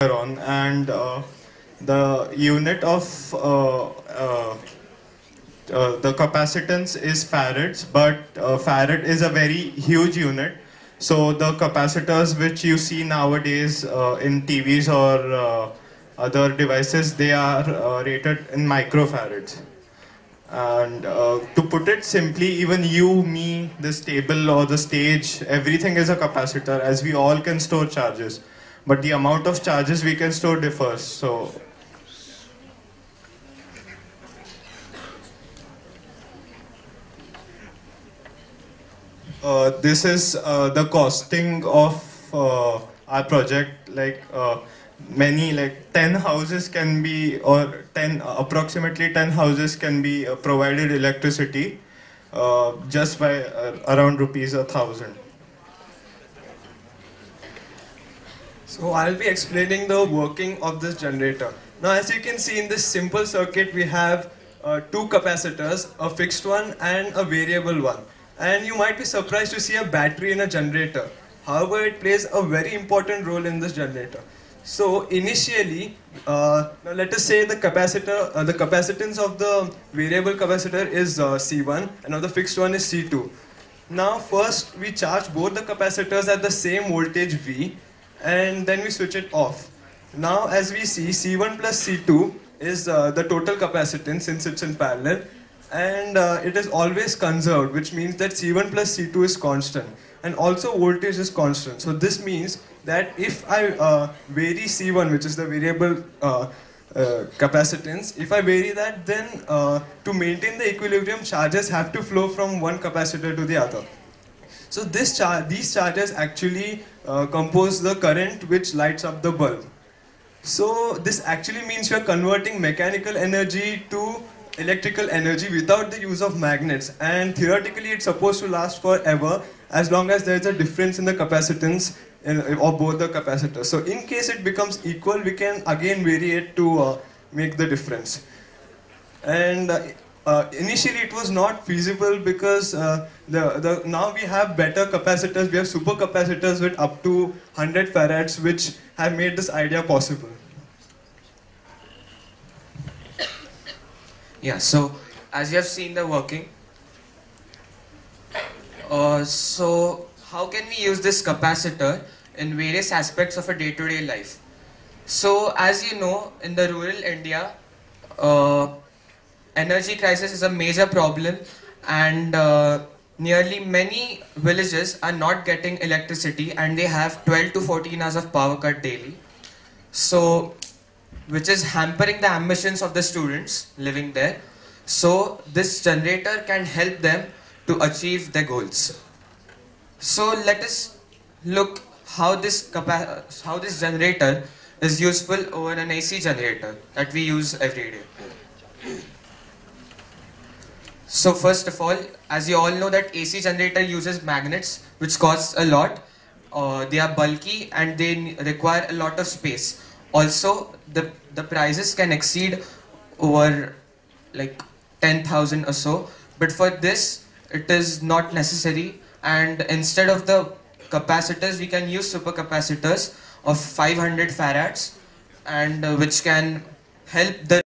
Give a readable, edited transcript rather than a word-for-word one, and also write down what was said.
on, and the unit of the capacitance is farads, but farad is a very huge unit. So the capacitors which you see nowadays in TVs or other devices, they are rated in microfarads. And to put it simply, even you, me, this table or the stage, everything is a capacitor, as we all can store charges. But the amount of charges we can store differs. So this is the costing of our project. Many, like 10 houses can be, or 10 approximately 10 houses can be provided electricity just by around rupees 1,000. So I'll be explaining the working of this generator. Now, as you can see in this simple circuit, we have two capacitors, a fixed one and a variable one. And you might be surprised to see a battery in a generator. However, it plays a very important role in this generator. So initially, now let us say the capacitance of the variable capacitor is C1 and of the fixed one is C2. Now first we charge both the capacitors at the same voltage V, and then we switch it off. Now as we see, C1 plus C2 is the total capacitance since it's in parallel, and it is always conserved, which means that C1 plus C2 is constant, and also voltage is constant. So this means that if I vary C1, which is the variable capacitance, if I vary that, then to maintain the equilibrium, charges have to flow from one capacitor to the other. So these charges actually compose the current which lights up the bulb. So this actually means you are converting mechanical energy to electrical energy without the use of magnets, and theoretically it's supposed to last forever as long as there is a difference in the capacitance of both the capacitors. So in case it becomes equal, we can again vary it to make the difference. And initially it was not feasible because now we have better capacitors, we have supercapacitors with up to 100 farads, which have made this idea possible. Yeah, so as you have seen the working, so how can we use this capacitor in various aspects of a day-to-day life? So as you know, in the rural India, energy crisis is a major problem, and nearly many villages are not getting electricity, and they have 12 to 14 hours of power cut daily. So which is hampering the ambitions of the students living there. So this generator can help them to achieve their goals. So let us look how this generator is useful over an AC generator that we use every day. So first of all, as you all know, that AC generator uses magnets, which costs a lot. They are bulky and they require a lot of space. Also, the prices can exceed over like 10,000 or so. But for this, it is not necessary. And instead of the capacitors, we can use supercapacitors of 500 farads, and which can help the